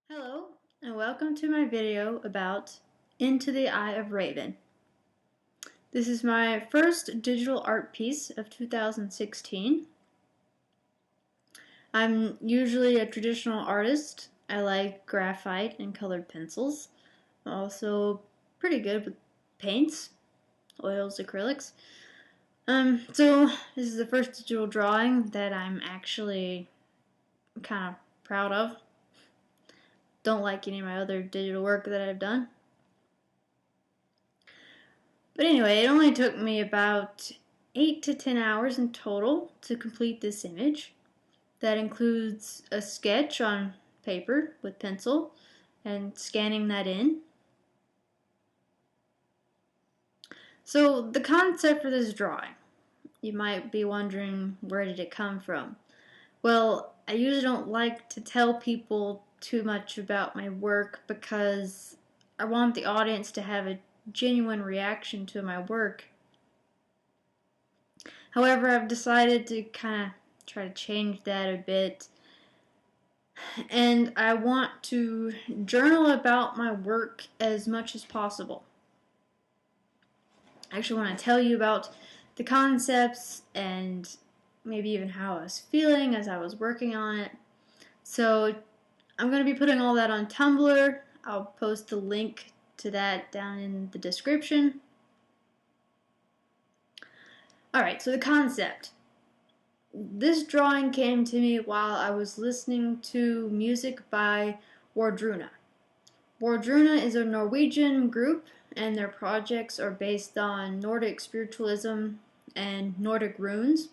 Hello, and welcome to my video about Into the Eye of Raven. This is my first digital art piece of 2016. I'm usually a traditional artist. I like graphite and colored pencils. I'm also pretty good with paints, oils, acrylics. So this is the first digital drawing that I'm actually kind of proud of. Don't like any of my other digital work that I've done. But anyway, it only took me about 8 to 10 hours in total to complete this image. That includes a sketch on paper with pencil and scanning that in. So the concept for this drawing, you might be wondering, where did it come from? Well, I usually don't like to tell people too much about my work because I want the audience to have a genuine reaction to my work. However, I've decided to kind of try to change that a bit, and I want to journal about my work as much as possible. I actually want to tell you about the concepts and maybe even how I was feeling as I was working on it. So I'm going to be putting all that on Tumblr. I'll post the link to that down in the description. Alright, so the concept. This drawing came to me while I was listening to music by Wardruna. Wardruna is a Norwegian group, and their projects are based on Nordic spiritualism and Nordic runes.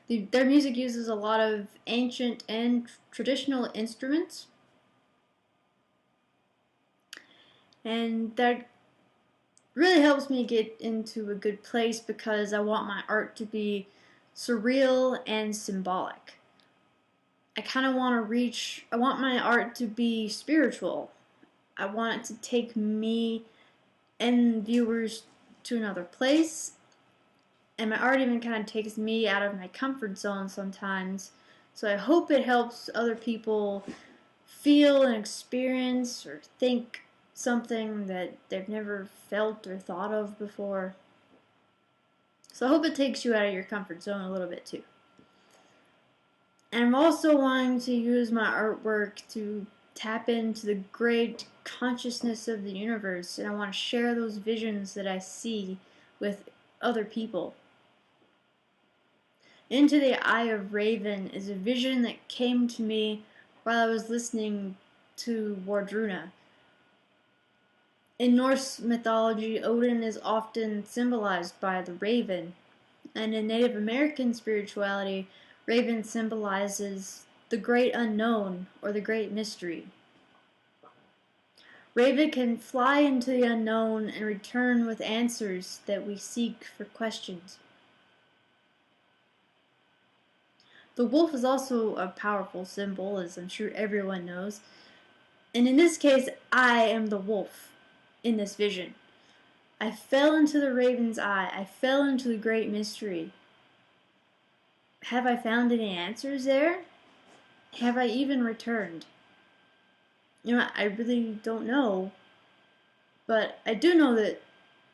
Their music uses a lot of ancient and traditional instruments, and that really helps me get into a good place because I want my art to be surreal and symbolic. I kind of want to I want my art to be spiritual. I want it to take me and viewers to another place. And my art even kind of takes me out of my comfort zone sometimes. So I hope it helps other people feel and experience or think something that they've never felt or thought of before. So I hope it takes you out of your comfort zone a little bit too. And I'm also wanting to use my artwork to tap into the great consciousness of the universe, and I want to share those visions that I see with other people. Into the Eye of Raven is a vision that came to me while I was listening to Wardruna. In Norse mythology, Odin is often symbolized by the raven, and in Native American spirituality, raven symbolizes the great unknown or the great mystery. Raven can fly into the unknown and return with answers that we seek for questions. The wolf is also a powerful symbol, as I'm sure everyone knows. And in this case, I am the wolf in this vision. I fell into the raven's eye. I fell into the great mystery. Have I found any answers there? Have I even returned? I really don't know. But I do know that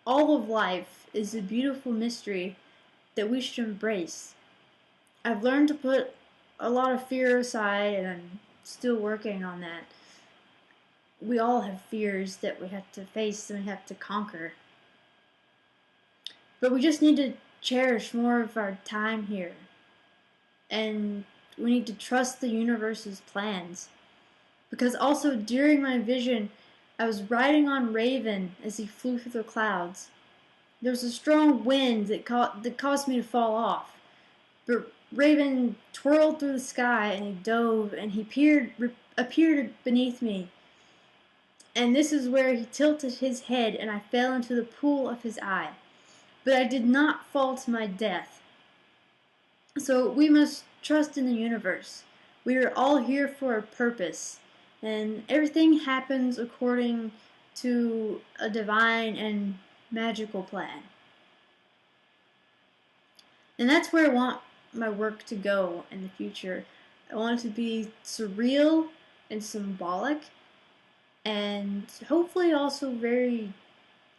all of life is a beautiful mystery that we should embrace. I've learned to put a lot of fear aside, and I'm still working on that. We all have fears that we have to face and we have to conquer. But we just need to cherish more of our time here. And we need to trust the universe's plans. Because also during my vision, I was riding on Raven as he flew through the clouds. There was a strong wind that caused me to fall off. But Raven twirled through the sky and he dove and he appeared beneath me. And this is where he tilted his head and I fell into the pool of his eye. But I did not fall to my death. So we must trust in the universe. We are all here for a purpose. And everything happens according to a divine and magical plan. And that's where I want my work to go in the future. I want it to be surreal and symbolic, and hopefully also very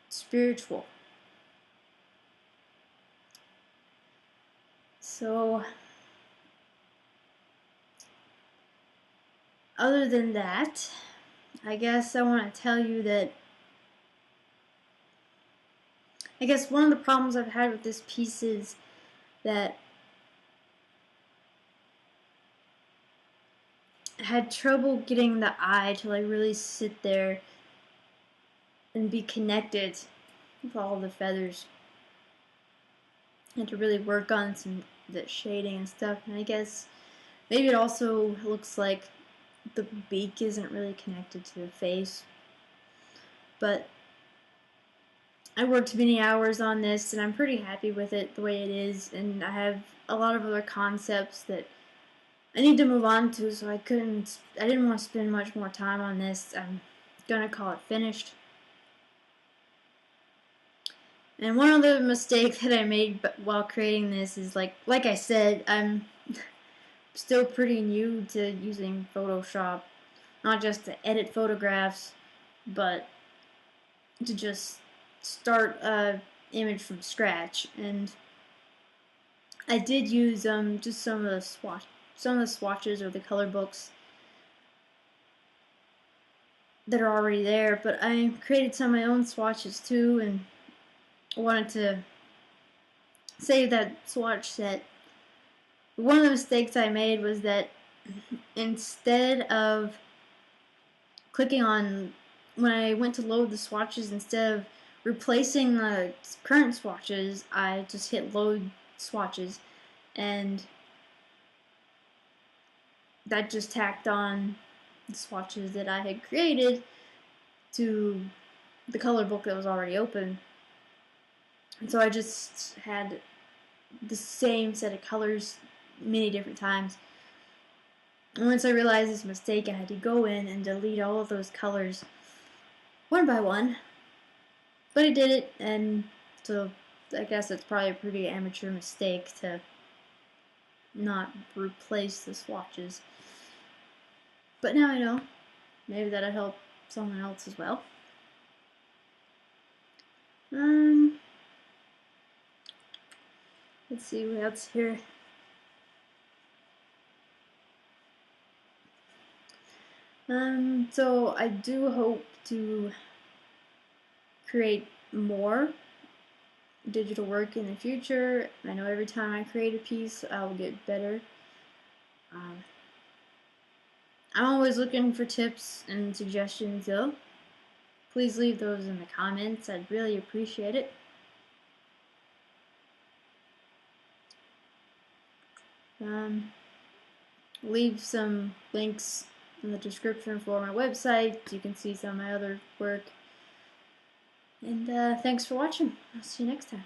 spiritual. So, other than that, I guess I want to tell you that I guess one of the problems I've had with this piece is that I had trouble getting the eye to like really sit there and be connected with all the feathers, and to really work on some the shading and stuff. And I guess maybe it also looks like the beak isn't really connected to the face, but I worked many hours on this and I'm pretty happy with it the way it is, and I have a lot of other concepts that I need to move on to, so I didn't want to spend much more time on this. I'm gonna call it finished. And one other mistake that I made while creating this is like I said, I'm still pretty new to using Photoshop, not just to edit photographs, but to just start a image from scratch. And I did use just some of the swatches or the color books that are already there, but I created some of my own swatches too, and wanted to save that swatch set. One of the mistakes I made was that instead of clicking on, when I went to load the swatches, instead of replacing the current swatches, I just hit load swatches, and that just tacked on the swatches that I had created to the color book that was already open. And so I just had the same set of colors many different times. And once I realized this mistake, I had to go in and delete all of those colors one by one. But I did it, and so I guess it's probably a pretty amateur mistake to not replace the swatches. But now I know. Maybe that'll help someone else as well. Let's see what else here. So I do hope to create more digital work in the future. I know every time I create a piece, I'll get better. I'm always looking for tips and suggestions, though. Please leave those in the comments. I'd really appreciate it. Leave some links in the description for my website. You can see some of my other work. And thanks for watching. I'll see you next time.